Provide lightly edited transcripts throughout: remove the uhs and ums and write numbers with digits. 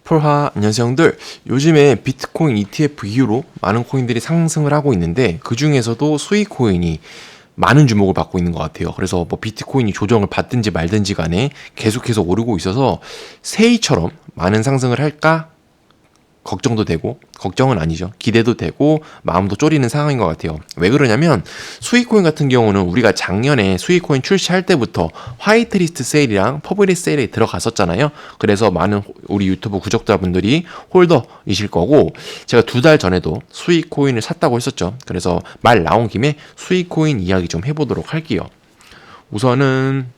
폴하 안녕하세요 형들. 요즘에 비트코인 ETF 이후로 많은 코인들이 상승을 하고 있는데 그 중에서도 수익 코인이 많은 주목을 받고 있는 것 같아요. 그래서 뭐 비트코인이 조정을 받든지 말든지 간에 계속해서 오르고 있어서 새이처럼 많은 상승을 할까 걱정도 되고, 걱정은 아니죠. 기대도 되고 마음도 쫄이는 상황인 것 같아요. 왜 그러냐면 수익코인 같은 경우는 우리가 작년에 수익코인 출시할 때부터 화이트리스트 세일이랑 퍼블릭 세일에 들어갔었잖아요. 그래서 많은 우리 유튜브 구독자분들이 홀더이실 거고, 제가 2달 전에도 수익코인을 샀다고 했었죠. 그래서 말 나온 김에 수익코인 이야기 좀 해보도록 할게요. 우선은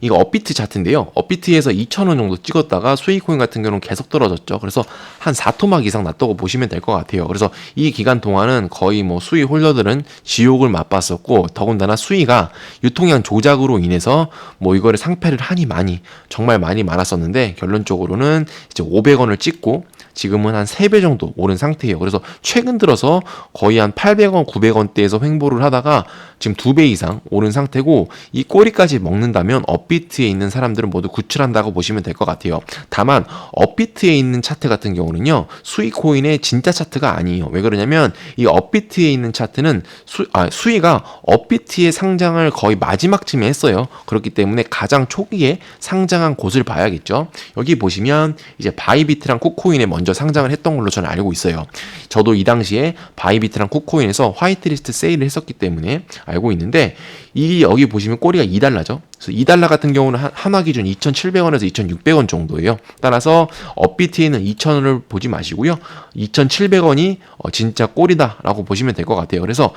이거 업비트 차트인데요. 업비트에서 2,000원 정도 찍었다가 수익코인 같은 경우는 계속 떨어졌죠. 그래서 한 4토막 이상 났다고 보시면 될 것 같아요. 그래서 이 기간 동안은 거의 뭐 수익 홀더들은 지옥을 맛봤었고, 더군다나 수익가 유통량 조작으로 인해서 뭐 이거를 상패를 하니 많이 정말 많이 많았었는데, 결론적으로는 이제 500원을 찍고 지금은 한 3배 정도 오른 상태예요. 그래서 최근 들어서 거의 한 800원, 900원대에서 횡보를 하다가 지금 2배 이상 오른 상태고, 이 꼬리까지 먹는다면 업비트에 있는 사람들은 모두 구출한다고 보시면 될 것 같아요. 다만 업비트에 있는 차트 같은 경우는요, 수익코인의 진짜 차트가 아니에요. 왜 그러냐면 이 업비트에 있는 차트는 수익가 업비트의 상장을 거의 마지막쯤에 했어요. 그렇기 때문에 가장 초기에 상장한 곳을 봐야겠죠. 여기 보시면 이제 바이비트랑 쿠코인에 먼저 상장을 했던 걸로 저는 알고 있어요. 저도 이 당시에 바이비트랑 쿠코인에서 화이트리스트 세일을 했었기 때문에 알고 있는데, 이 여기 보시면 꼬리가 2달러죠. 그래서 2달러 같은 경우는 한화 기준 2,700원에서 2,600원 정도예요. 따라서 업비트에는 2,000원을 보지 마시고요. 2,700원이 진짜 꼬리다라고 보시면 될 것 같아요. 그래서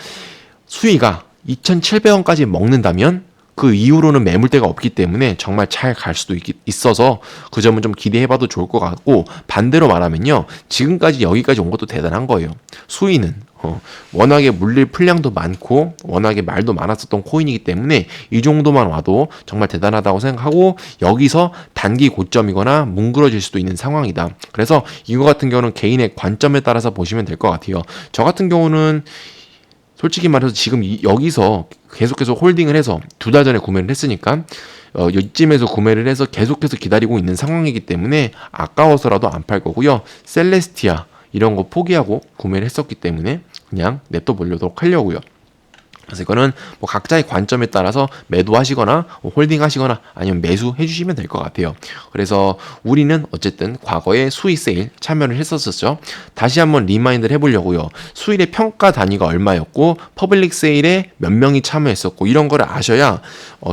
수위가 2,700원까지 먹는다면 그 이후로는 매물대가 없기 때문에 정말 잘 갈 수도 있어서 그 점은 좀 기대해봐도 좋을 것 같고, 반대로 말하면요, 지금까지 여기까지 온 것도 대단한 거예요. 수위는 워낙에 물릴 풀량도 많고 워낙에 말도 많았었던 코인이기 때문에 이 정도만 와도 정말 대단하다고 생각하고, 여기서 단기 고점이거나 뭉그러질 수도 있는 상황이다. 그래서 이거 같은 경우는 개인의 관점에 따라서 보시면 될 것 같아요. 저 같은 경우는 솔직히 말해서 지금 여기서 계속해서 홀딩을 해서 2달 전에 구매를 했으니까 이쯤에서 구매를 해서 계속해서 기다리고 있는 상황이기 때문에 아까워서라도 안 팔 거고요. 셀레스티아 이런 거 포기하고 구매를 했었기 때문에 그냥 냅둬 보려고 하려고요. 그래서 이거는 뭐 각자의 관점에 따라서 매도하시거나 홀딩하시거나 아니면 매수해 주시면 될 것 같아요. 그래서 우리는 어쨌든 과거에 수익 세일 참여를 했었었죠. 다시 한번 리마인드를 해보려고요. 수익의 평가 단위가 얼마였고 퍼블릭 세일에 몇 명이 참여했었고, 이런 거를 아셔야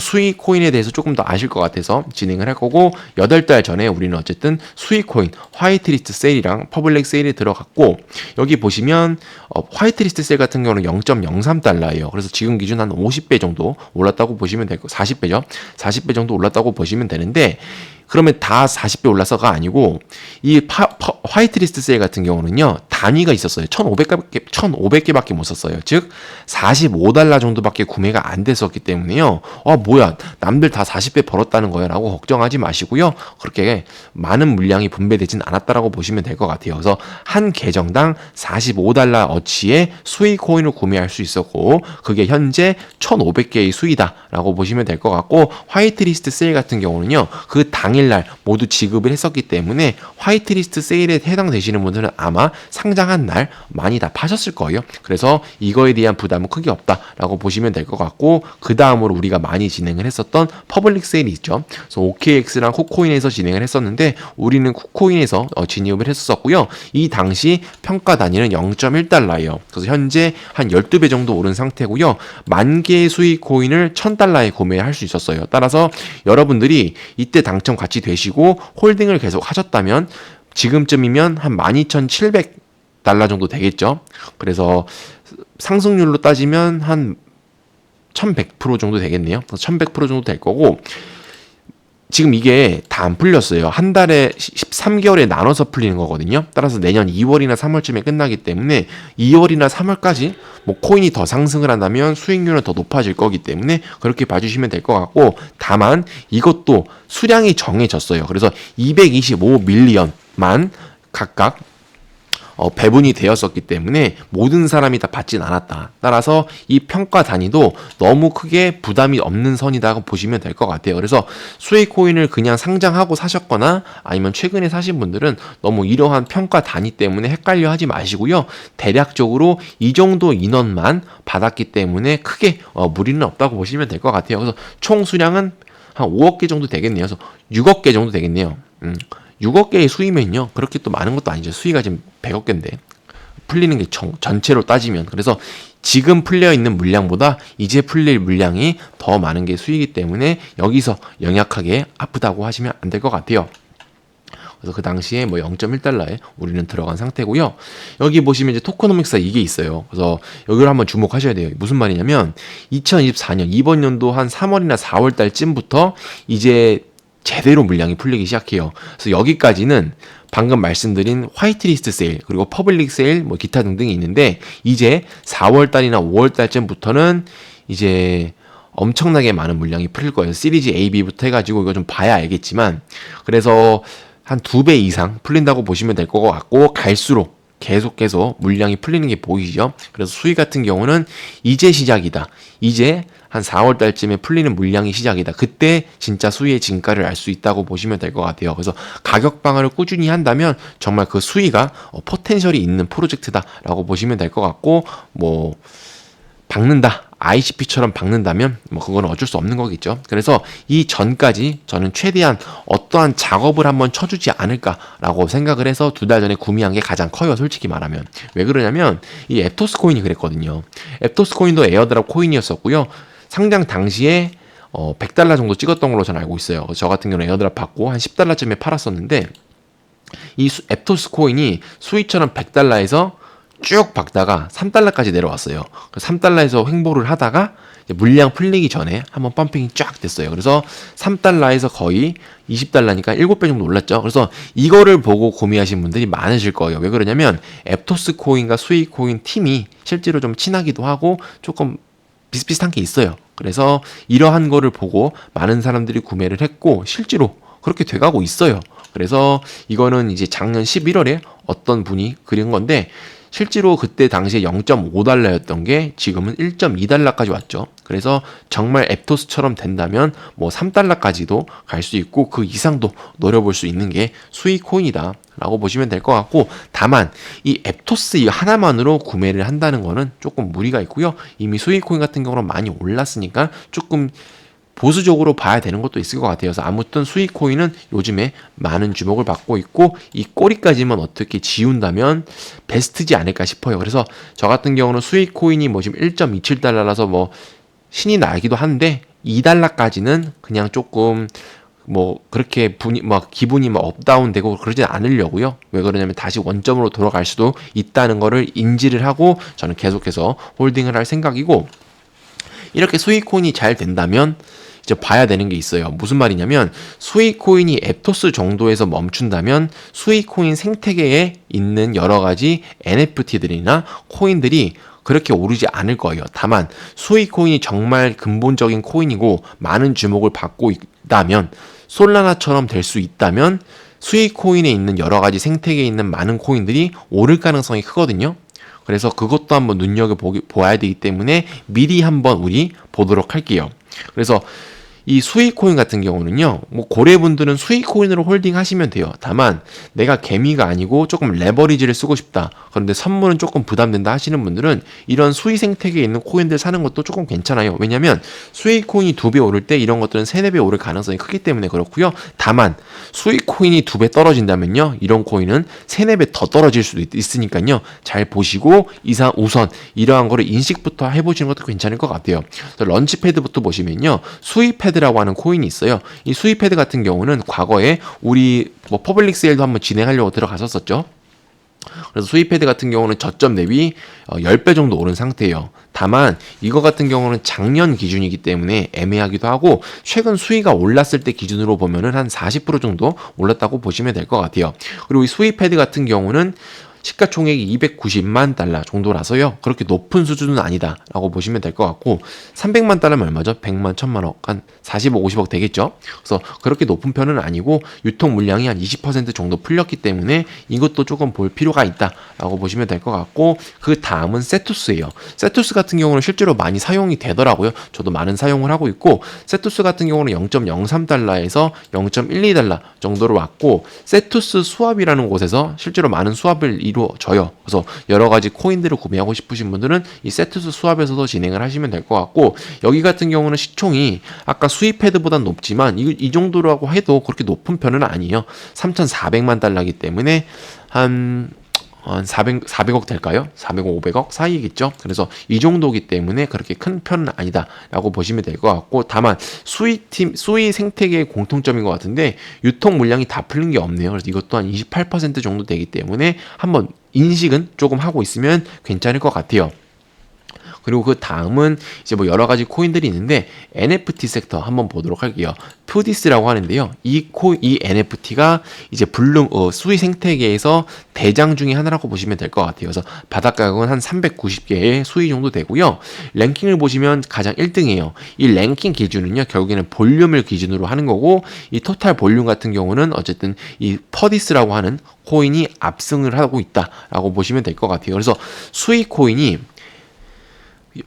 수익 코인에 대해서 조금 더 아실 것 같아서 진행을 할 거고, 8달 전에 우리는 어쨌든 수익 코인 화이트리스트 세일이랑 퍼블릭 세일에 들어갔고, 여기 보시면 화이트리스트 세일 같은 경우는 0.03달러예요. 그래서 지금 기준 한 50배 정도 올랐다고 보시면 되고, 40배죠. 40배 정도 올랐다고 보시면 되는데, 그러면 다 40배 올라서가 아니고 이 화이트리스트 세일 같은 경우는요, 단위가 있었어요. 1,500개밖에 못 썼어요. 즉 45달러 정도밖에 구매가 안 됐었기 때문에요. 뭐야, 남들 다 40배 벌었다는 거야 라고 걱정하지 마시고요. 그렇게 많은 물량이 분배되진 않았다라고 보시면 될 것 같아요. 그래서 한 계정당 45달러 어치의 수익 코인을 구매할 수 있었고, 그게 현재 1,500개의 수이다라고 보시면 될 것 같고, 화이트리스트 세일 같은 경우는요, 그 당일날 모두 지급을 했었기 때문에 화이트리스트 세일에 해당되시는 분들은 아마 상장한 날 많이 다 파셨을 거예요. 그래서 이거에 대한 부담은 크게 없다라고 보시면 될 것 같고, 그 다음으로 우리가 많이 진행을 했었던 퍼블릭 세일이 있죠. 그래서 OKX랑 쿠코인에서 진행을 했었는데 우리는 쿠코인에서 진입을 했었고요. 이 당시 평가 단위는 0.1달러예요. 그래서 현재 한 12배 정도 오른 상태고요. 10,000개의 수익 코인을 1,000달러에 구매할 수 있었어요. 따라서 여러분들이 이때 당첨 같이 되시고 홀딩을 계속 하셨다면 지금쯤이면 한 12,700달러 정도 되겠죠. 그래서 상승률로 따지면 한 1,100% 정도 되겠네요. 1,100% 정도 될 거고, 지금 이게 다 안 풀렸어요. 한 달에 13개월에 나눠서 풀리는 거거든요. 따라서 내년 2월이나 3월쯤에 끝나기 때문에 2월이나 3월까지 뭐 코인이 더 상승을 한다면 수익률은 더 높아질 거기 때문에 그렇게 봐주시면 될 것 같고, 다만 이것도 수량이 정해졌어요. 그래서 225밀리언만 각각 배분이 되었었기 때문에 모든 사람이 다 받진 않았다. 따라서 이 평가 단위도 너무 크게 부담이 없는 선이라고 보시면 될 것 같아요. 그래서 수익 코인을 그냥 상장하고 사셨거나 아니면 최근에 사신 분들은 너무 이러한 평가 단위 때문에 헷갈려 하지 마시고요. 대략적으로 이 정도 인원만 받았기 때문에 크게 무리는 없다고 보시면 될 것 같아요. 그래서 총 수량은 한 5억 개 정도 되겠네요. 그래서 6억 개 정도 되겠네요. 6억 개의 수위면요. 그렇게 또 많은 것도 아니죠. 수위가 지금 100억 개인데. 풀리는 게 전체로 따지면. 그래서 지금 풀려 있는 물량보다 이제 풀릴 물량이 더 많은 게 수이기 때문에 여기서 영약하게 아프다고 하시면 안 될 것 같아요. 그래서 그 당시에 뭐 0.1달러에 우리는 들어간 상태고요. 여기 보시면 이제 토커노믹스가 이게 있어요. 그래서 여기를 한번 주목하셔야 돼요. 무슨 말이냐면 2024년 이번 연도 한 3월이나 4월 달쯤부터 이제 제대로 물량이 풀리기 시작해요. 그래서 여기까지는 방금 말씀드린 화이트리스트 세일 그리고 퍼블릭 세일 뭐 기타 등등이 있는데 이제 4월 달이나 5월 달쯤부터는 이제 엄청나게 많은 물량이 풀릴 거예요. 시리즈 A, B부터 해가지고 이거 좀 봐야 알겠지만 그래서 한 2배 이상 풀린다고 보시면 될 것 같고 갈수록 계속해서 물량이 풀리는 게 보이죠. 그래서 수익 같은 경우는 이제 시작이다. 이제 한 4월 달쯤에 풀리는 물량이 시작이다. 그때 진짜 수익의 진가를 알 수 있다고 보시면 될 것 같아요. 그래서 가격 방어를 꾸준히 한다면 정말 그 수익가 포텐셜이 있는 프로젝트다라고 보시면 될 것 같고 뭐 박는다. ICP처럼 박는다면 뭐 그건 어쩔 수 없는 거겠죠. 그래서 이 전까지 저는 최대한 어떠한 작업을 한번 쳐주지 않을까라고 생각을 해서 2달 전에 구매한 게 가장 커요. 솔직히 말하면. 왜 그러냐면 이 앱토스 코인이 그랬거든요. 앱토스 코인도 에어드랍 코인이었었고요. 상장 당시에 100달러 정도 찍었던 걸로 저는 알고 있어요. 저 같은 경우는 에어드랍 받고 한 10달러쯤에 팔았었는데 이 앱토스 코인이 수익처럼 100달러에서 쭉 박다가 3달러까지 내려왔어요. 3달러에서 횡보를 하다가 물량 풀리기 전에 한번 펌핑이 쫙 됐어요. 그래서 3달러에서 거의 20달러니까 7배 정도 올랐죠. 그래서 이거를 보고 구매하신 분들이 많으실 거예요. 왜 그러냐면 앱토스 코인과 수익 코인 팀이 실제로 좀 친하기도 하고 조금 비슷비슷한 게 있어요. 그래서 이러한 거를 보고 많은 사람들이 구매를 했고 실제로 그렇게 돼가고 있어요. 그래서 이거는 이제 작년 11월에 어떤 분이 그린 건데 실제로 그때 당시에 0.5달러였던 게 지금은 1.2달러까지 왔죠. 그래서 정말 앱토스처럼 된다면 뭐 3달러까지도 갈 수 있고 그 이상도 노려볼 수 있는 게 수익 코인이다 라고 보시면 될 것 같고 다만 이 앱토스 이 하나만으로 구매를 한다는 거는 조금 무리가 있고요. 이미 수익 코인 같은 경우는 많이 올랐으니까 조금 보수적으로 봐야 되는 것도 있을 것 같아요. 그래서 아무튼 수익 코인은 요즘에 많은 주목을 받고 있고 이 꼬리까지만 어떻게 지운다면 베스트지 않을까 싶어요. 그래서 저 같은 경우는 수익 코인이 뭐 지금 1.27달러라서 뭐 신이 나기도 한데 2달러까지는 그냥 조금 뭐 그렇게 기분이 막 업다운 되고 그러지 않으려고요. 왜 그러냐면 다시 원점으로 돌아갈 수도 있다는 거를 인지를 하고 저는 계속해서 홀딩을 할 생각이고 이렇게 수익 코인이 잘 된다면 이제 봐야 되는 게 있어요. 무슨 말이냐면 수익 코인이 앱토스 정도에서 멈춘다면 수익 코인 생태계에 있는 여러 가지 NFT들이나 코인들이 그렇게 오르지 않을 거예요. 다만 수익 코인이 정말 근본적인 코인이고 많은 주목을 받고 있다면 솔라나처럼 될 수 있다면 수익 코인에 있는 여러 가지 생태계에 있는 많은 코인들이 오를 가능성이 크거든요. 그래서 그것도 한번 눈여겨보아야 되기 때문에 미리 한번 우리 보도록 할게요. 그래서 이 수익 코인 같은 경우는요, 뭐 고래분들은 수익 코인으로 홀딩 하시면 돼요. 다만 내가 개미가 아니고 조금 레버리지를 쓰고 싶다. 그런데 선물은 조금 부담된다 하시는 분들은 이런 수익 생태계에 있는 코인들 사는 것도 조금 괜찮아요. 왜냐면 수익 코인이 2배 오를 때 이런 것들은 3, 4배 오를 가능성이 크기 때문에 그렇고요. 다만 수익 코인이 2배 떨어진다면요, 이런 코인은 3, 4배 더 떨어질 수도 있으니까요. 잘 보시고 우선 이러한 거를 인식부터 해보시는 것도 괜찮을 것 같아요. 런치패드부터 보시면요, 수익패드 라고 하는 코인이 있어요. 이 수익패드 같은 경우는 과거에 우리 뭐 퍼블릭 세일도 한번 진행하려고 들어갔었죠. 그래서 수익패드 같은 경우는 저점 대비 10배 정도 오른 상태예요. 다만 이거 같은 경우는 작년 기준이기 때문에 애매하기도 하고 최근 수익가 올랐을 때 기준으로 보면은 한 40% 정도 올랐다고 보시면 될 것 같아요. 그리고 이 수익패드 같은 경우는 시가총액이 290만 달러 정도라서요. 그렇게 높은 수준은 아니다라고 보시면 될 것 같고 300만 달러면 얼마죠? 100만, 1000만억, 한 40억, 50억 되겠죠? 그래서 그렇게 높은 편은 아니고 유통 물량이 한 20% 정도 풀렸기 때문에 이것도 조금 볼 필요가 있다라고 보시면 될 것 같고 그 다음은 세투스예요. 세투스 같은 경우는 실제로 많이 사용이 되더라고요. 저도 많은 사용을 하고 있고 세투스 같은 경우는 0.03달러에서 0.12달러 정도로 왔고 세투스 수합이라는 곳에서 실제로 많은 수합을 이루어져요. 그래서 여러 가지 코인들을 구매하고 싶으신 분들은 이 세투스 수합에서도 진행을 하시면 될 것 같고 여기 같은 경우는 시총이 아까 수입 헤드보다 높지만 이 정도라고 해도 그렇게 높은 편은 아니에요. 3,400만 달러이기 때문에 한 400억 될까요? 400억, 500억 사이겠죠? 그래서 이 정도기 때문에 그렇게 큰 편은 아니다라고 보시면 될 것 같고 다만 수의 생태계의 공통점인 것 같은데 유통 물량이 다 풀린 게 없네요. 그래서 이것도 한 28% 정도 되기 때문에 한번 인식은 조금 하고 있으면 괜찮을 것 같아요. 그리고 그 다음은 이제 뭐 여러 가지 코인들이 있는데 NFT 섹터 한번 보도록 할게요. 푸디스라고 하는데요. 이 NFT가 이제 수의 생태계에서 대장 중에 하나라고 보시면 될 것 같아요. 그래서 바닥 가격은 한 390개의 수위 정도 되고요. 랭킹을 보시면 가장 1등이에요. 이 랭킹 기준은요. 결국에는 볼륨을 기준으로 하는 거고 이 토탈 볼륨 같은 경우는 어쨌든 이 퍼디스라고 하는 코인이 압승을 하고 있다라고 보시면 될 것 같아요. 그래서 수위 코인이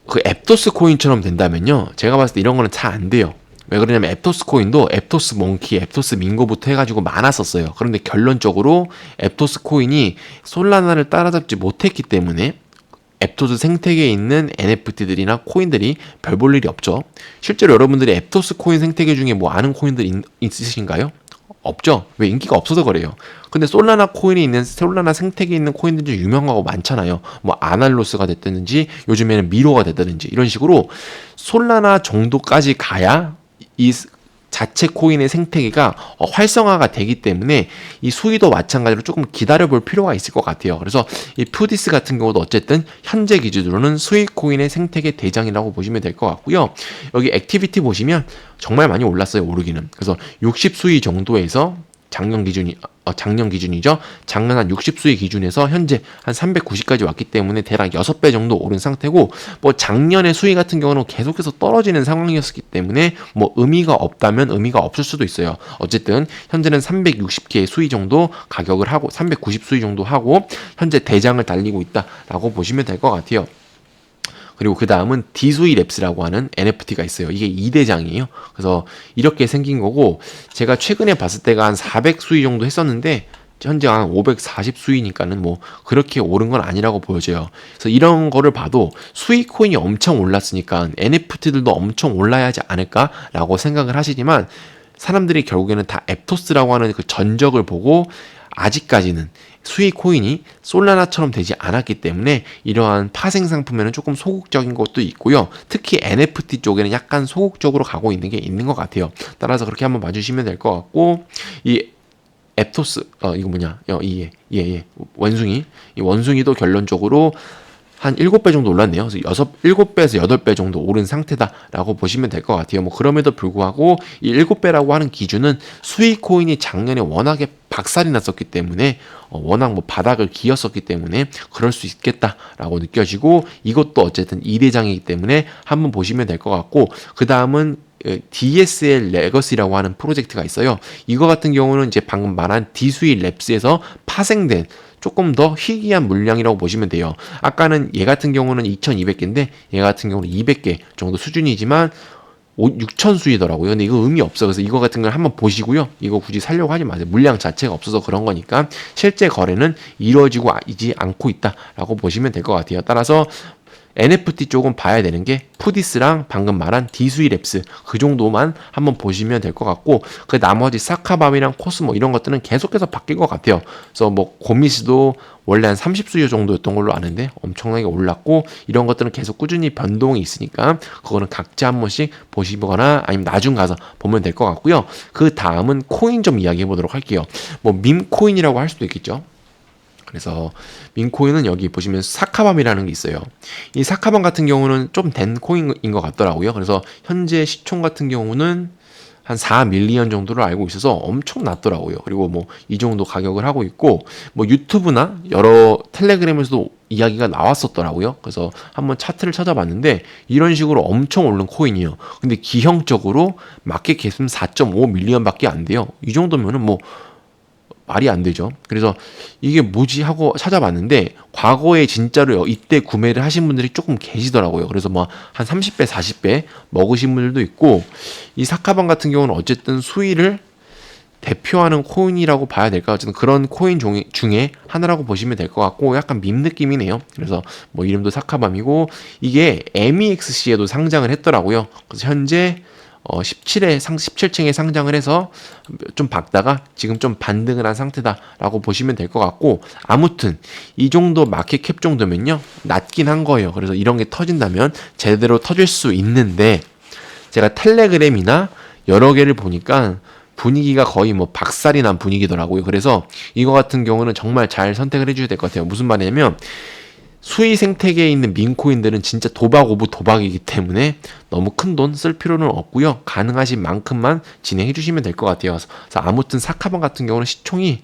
그 앱토스 코인처럼 된다면요. 제가 봤을 때 이런 거는 잘 안 돼요. 왜 그러냐면 앱토스 코인도 앱토스 몽키, 앱토스 밍고부터 해가지고 많았었어요. 그런데 결론적으로 앱토스 코인이 솔라나를 따라잡지 못했기 때문에 앱토스 생태계에 있는 NFT들이나 코인들이 별 볼 일이 없죠. 실제로 여러분들이 앱토스 코인 생태계 중에 뭐 아는 코인들 있으신가요? 없죠. 왜 인기가 없어서 그래요. 근데 솔라나 생태계에 있는 코인들 중 유명하고 많잖아요. 뭐 아날로스가 됐든지 요즘에는 미로가 됐든지 이런 식으로 솔라나 정도까지 가야 이 자체 코인의 생태계가 활성화가 되기 때문에 이 수위도 마찬가지로 조금 기다려볼 필요가 있을 것 같아요. 그래서 이 푸디스 같은 경우도 어쨌든 현재 기준으로는 수익 코인의 생태계 대장이라고 보시면 될 것 같고요. 여기 액티비티 보시면 정말 많이 올랐어요. 오르기는. 그래서 60 수위 정도에서 작년 기준이죠. 작년 한 60수의 기준에서 현재 한 390까지 왔기 때문에 대략 6배 정도 오른 상태고 뭐 작년의 수위 같은 경우는 계속해서 떨어지는 상황이었기 때문에 뭐 의미가 없다면 의미가 없을 수도 있어요. 어쨌든 현재는 360개의 수위 정도 가격을 하고 390 수위 정도 하고 현재 대장을 달리고 있다라고 보시면 될 것 같아요. 그리고 그 다음은 디수이 랩스라고 하는 NFT가 있어요. 이게 2대장이에요. 그래서 이렇게 생긴 거고 제가 최근에 봤을 때가 한 400 수위 정도 했었는데 현재 한 540 수위니까는 뭐 그렇게 오른 건 아니라고 보여져요. 그래서 이런 거를 봐도 수익 코인이 엄청 올랐으니까 NFT들도 엄청 올라야 하지 않을까라고 생각을 하시지만 사람들이 결국에는 다 앱토스라고 하는 그 전적을 보고 아직까지는 수익 코인이 솔라나처럼 되지 않았기 때문에 이러한 파생 상품에는 조금 소극적인 것도 있고요. 특히 NFT 쪽에는 약간 소극적으로 가고 있는 게 있는 것 같아요. 따라서 그렇게 한번 봐주시면 될 것 같고 이 앱토스 이거 뭐냐 원숭이 이 원숭이도 결론적으로 한 7배 정도 올랐네요. 그래서 7배에서 8배 정도 오른 상태다라고 보시면 될 것 같아요. 뭐 그럼에도 불구하고 이 7배라고 하는 기준은 수익 코인이 작년에 워낙에 박살이 났었기 때문에 워낙 뭐 바닥을 기었었기 때문에 그럴 수 있겠다라고 느껴지고 이것도 어쨌든 2대장이기 때문에 한번 보시면 될 것 같고 그 다음은 DSL 레거시라고 하는 프로젝트가 있어요. 이거 같은 경우는 이제 방금 말한 디수이 랩스에서 파생된 조금 더 희귀한 물량이라고 보시면 돼요. 아까는 얘 같은 경우는 2200개인데 얘 같은 경우는 200개 정도 수준이지만 6000수이더라고요. 근데 이거 의미 없어. 그래서 이거 같은 걸 한번 보시고요. 이거 굳이 살려고 하지 마세요. 물량 자체가 없어서 그런 거니까 실제 거래는 이루어지고 있지 않고 있다라고 보시면 될 것 같아요. 따라서 NFT 쪽은 봐야 되는 게 푸디스랑 방금 말한 디수이 랩스 그 정도만 한번 보시면 될 것 같고 그 나머지 사카밤이랑 코스모 이런 것들은 계속해서 바뀔 것 같아요. 그래서 뭐 고미스도 원래 한 30수요 정도였던 걸로 아는데 엄청나게 올랐고 이런 것들은 계속 꾸준히 변동이 있으니까 그거는 각자 한 번씩 보시거나 아니면 나중 가서 보면 될 것 같고요. 그 다음은 코인 좀 이야기해 보도록 할게요. 뭐 밈코인이라고 할 수도 있겠죠. 그래서 민코인은 여기 보시면 사카밤이라는 게 있어요. 이 사카밤 같은 경우는 좀 된 코인인 것 같더라고요. 그래서 현재 시총 같은 경우는 한 4밀리언 정도로 알고 있어서 엄청 낮더라고요. 그리고 뭐 이 정도 가격을 하고 있고, 뭐 유튜브나 여러 텔레그램에서도 이야기가 나왔었더라고요. 그래서 한번 차트를 찾아봤는데 이런 식으로 엄청 오른 코인이에요. 근데 기형적으로 마켓 캡은 4.5밀리언 밖에 안 돼요. 이 정도면은 뭐 말이 안 되죠. 그래서 이게 뭐지 하고 찾아봤는데 과거에 진짜로 이때 구매를 하신 분들이 조금 계시더라고요. 그래서 뭐 한 30배, 40배 먹으신 분들도 있고, 이 사카방 같은 경우는 어쨌든 수위를 대표하는 코인이라고 봐야 될까? 어쨌든 그런 코인 중에 하나라고 보시면 될 것 같고, 약간 밈 느낌이네요. 그래서 뭐 이름도 사카밤이고, 이게 MEXC에도 상장을 했더라고요. 그래서 현재 17층에 상장을 해서 좀 박다가 지금 좀 반등을 한 상태다라고 보시면 될 것 같고, 아무튼 이 정도 마켓캡 정도면요 낮긴 한 거예요. 그래서 이런 게 터진다면 제대로 터질 수 있는데, 제가 텔레그램이나 여러 개를 보니까 분위기가 거의 뭐 박살이 난 분위기더라고요. 그래서 이거 같은 경우는 정말 잘 선택을 해줘야 될 것 같아요. 무슨 말이냐면 수의 생태계에 있는 밈코인들은 진짜 도박 오브 도박이기 때문에 너무 큰 돈 쓸 필요는 없고요. 가능하신 만큼만 진행해 주시면 될 것 같아요. 그래서 아무튼 사카밤 같은 경우는 시총이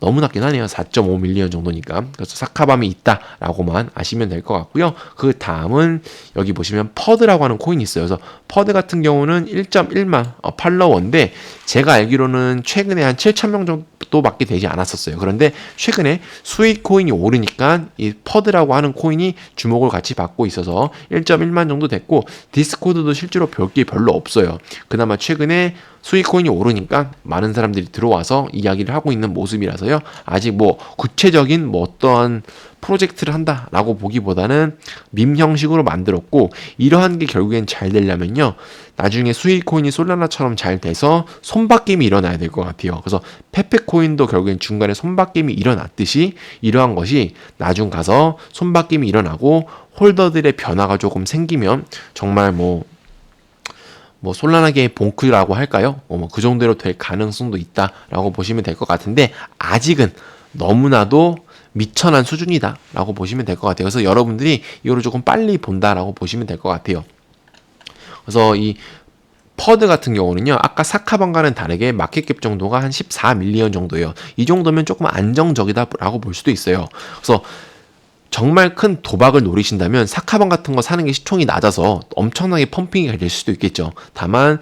너무 낮긴 하네요. 4.5밀리언 정도니까. 그래서 사카밤이 있다라고만 아시면 될 것 같고요. 그 다음은 여기 보시면 퍼드라고 하는 코인이 있어요. 그래서 퍼드 같은 경우는 1.1만 팔로워인데 제가 알기로는 최근에 한 7,000명 정도밖에 되지 않았었어요. 그런데 최근에 수익 코인이 오르니까 이 퍼드라고 하는 코인이 주목을 같이 받고 있어서 1.1만 정도 됐고, 디스코드도 실제로 별 게 별로 없어요. 그나마 최근에 수익 코인이 오르니까 많은 사람들이 들어와서 이야기를 하고 있는 모습이라서요. 아직 뭐 구체적인 뭐 어떠한 프로젝트를 한다라고 보기보다는 밈 형식으로 만들었고, 이러한 게 결국엔 잘 되려면요, 나중에 수익 코인이 솔라나처럼 잘 돼서 손바뀜이 일어나야 될 것 같아요. 그래서 페페 코인도 결국엔 중간에 손바뀜이 일어났듯이 이러한 것이 나중 가서 손바뀜이 일어나고 홀더들의 변화가 조금 생기면 정말 뭐 솔라나계의 봉크라고 할까요? 뭐 그 정도로 될 가능성도 있다라고 보시면 될 것 같은데, 아직은 너무나도 미천한 수준이다라고 보시면 될 것 같아요. 그래서 여러분들이 이거를 조금 빨리 본다라고 보시면 될 것 같아요. 그래서 이 퍼드 같은 경우는요, 아까 사카방과는 다르게 마켓캡 정도가 한 14밀리언 정도예요. 이 정도면 조금 안정적이다라고 볼 수도 있어요. 그래서 정말 큰 도박을 노리신다면 사카방 같은 거 사는 게 시총이 낮아서 엄청나게 펌핑이 될 수도 있겠죠. 다만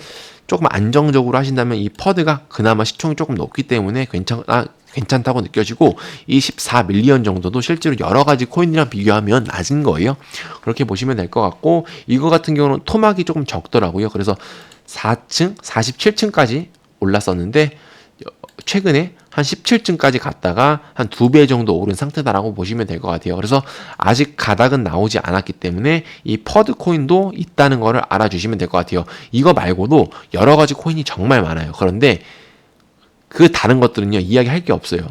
조금 안정적으로 하신다면 이 퍼드가 그나마 시총이 조금 높기 때문에 괜찮다고 느껴지고, 이 14밀리언 정도도 실제로 여러 가지 코인이랑 비교하면 낮은 거예요. 그렇게 보시면 될 것 같고, 이거 같은 경우는 토막이 조금 적더라고요. 그래서 4층, 47층까지 올랐었는데 최근에 한 17층까지 갔다가 한 2배 정도 오른 상태다라고 보시면 될 것 같아요. 그래서 아직 가닥은 나오지 않았기 때문에 이 퍼드 코인도 있다는 거를 알아주시면 될 것 같아요. 이거 말고도 여러 가지 코인이 정말 많아요. 그런데 그 다른 것들은요, 이야기할 게 없어요.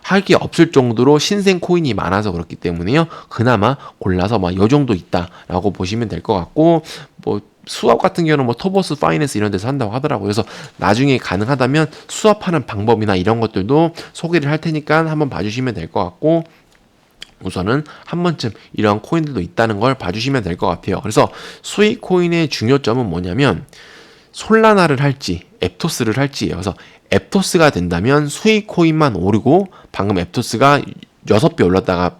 할 게 없을 정도로 신생 코인이 많아서 그렇기 때문에요, 그나마 골라서 뭐 요 정도 있다라고 보시면 될 것 같고, 뭐 수업 같은 경우는 뭐 토버스 파이낸스 이런 데서 한다고 하더라고요. 그래서 나중에 가능하다면 수업하는 방법이나 이런 것들도 소개를 할 테니까 한번 봐주시면 될 것 같고, 우선은 한 번쯤 이런 코인들도 있다는 걸 봐주시면 될 것 같아요. 그래서 수익 코인의 중요점은 뭐냐면 솔라나를 할지 앱토스를 할지예요. 그래서 앱토스가 된다면 수익 코인만 오르고, 방금 앱토스가 6배 올랐다가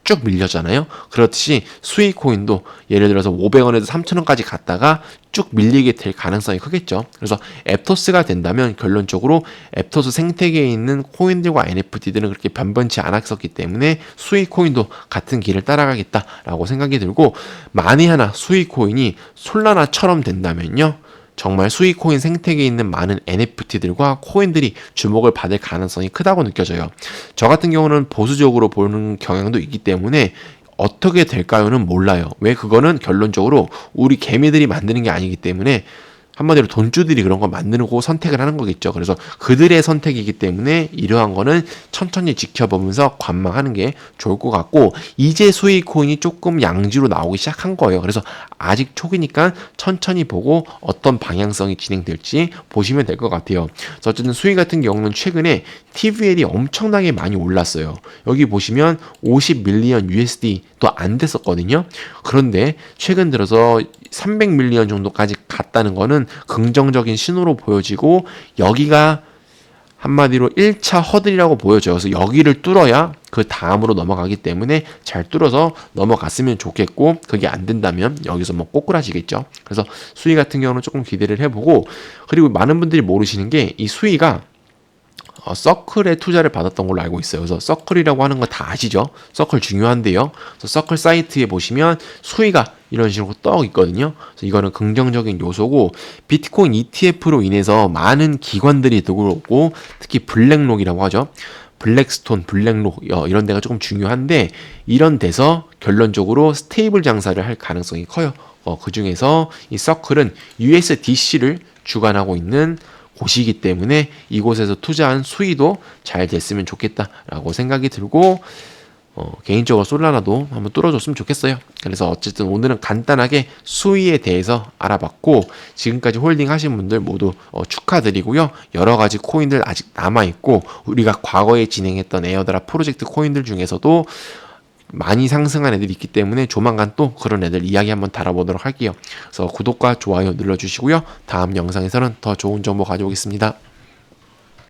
쭉 밀렸잖아요. 그렇듯이 수익 코인도 예를 들어서 500원에서 3,000원까지 갔다가 쭉 밀리게 될 가능성이 크겠죠. 그래서 앱토스가 된다면 결론적으로 앱토스 생태계에 있는 코인들과 NFT들은 그렇게 변변치 않았었기 때문에 수익 코인도 같은 길을 따라가겠다라고 생각이 들고, 만에 하나 수익 코인이 솔라나처럼 된다면요, 정말 수익 코인 생태계에 있는 많은 NFT들과 코인들이 주목을 받을 가능성이 크다고 느껴져요. 저 같은 경우는 보수적으로 보는 경향도 있기 때문에 어떻게 될까요는 몰라요. 왜? 그거는 결론적으로 우리 개미들이 만드는 게 아니기 때문에, 한마디로 돈주들이 그런 거 만드고 선택을 하는 거겠죠. 그래서 그들의 선택이기 때문에 이러한 거는 천천히 지켜보면서 관망하는 게 좋을 것 같고, 이제 수익 코인이 조금 양지로 나오기 시작한 거예요. 그래서 아직 초기니까 천천히 보고 어떤 방향성이 진행될지 보시면 될 것 같아요. 그래서 어쨌든 수익 같은 경우는 최근에 TVL이 엄청나게 많이 올랐어요. 여기 보시면 50 밀리언 USD도 안 됐었거든요. 그런데 최근 들어서 300 밀리언 정도까지 갔다는 거는 긍정적인 신호로 보여지고, 여기가 한마디로 1차 허들이라고 보여져요. 그래서 여기를 뚫어야 그 다음으로 넘어가기 때문에 잘 뚫어서 넘어갔으면 좋겠고, 그게 안 된다면 여기서 뭐 꼬꾸라지겠죠. 그래서 수위 같은 경우는 조금 기대를 해보고, 그리고 많은 분들이 모르시는 게 이 수위가 서클에 투자를 받았던 걸로 알고 있어요. 그래서 서클이라고 하는 거 다 아시죠? 서클 중요한데요. 그래서 서클 사이트에 보시면 수위가 이런 식으로 떠 있거든요. 그래서 이거는 긍정적인 요소고, 비트코인 ETF로 인해서 많은 기관들이 들어오고, 특히 블랙록이라고 하죠. 블랙스톤, 블랙록 이런 데가 조금 중요한데, 이런 데서 결론적으로 스테이블 장사를 할 가능성이 커요. 그 중에서 이 서클은 USDC를 주관하고 있는 곳이기 때문에 이곳에서 투자한 수익도 잘 됐으면 좋겠다라고 생각이 들고, 개인적으로 솔라나도 한번 뚫어줬으면 좋겠어요. 그래서 어쨌든 오늘은 간단하게 수위에 대해서 알아봤고, 지금까지 홀딩 하신 분들 모두 축하드리고요. 여러 가지 코인들 아직 남아있고, 우리가 과거에 진행했던 에어드랍 프로젝트 코인들 중에서도 많이 상승한 애들이 있기 때문에 조만간 또 그런 애들 이야기 한번 달아보도록 할게요. 그래서 구독과 좋아요 눌러주시고요. 다음 영상에서는 더 좋은 정보 가져오겠습니다.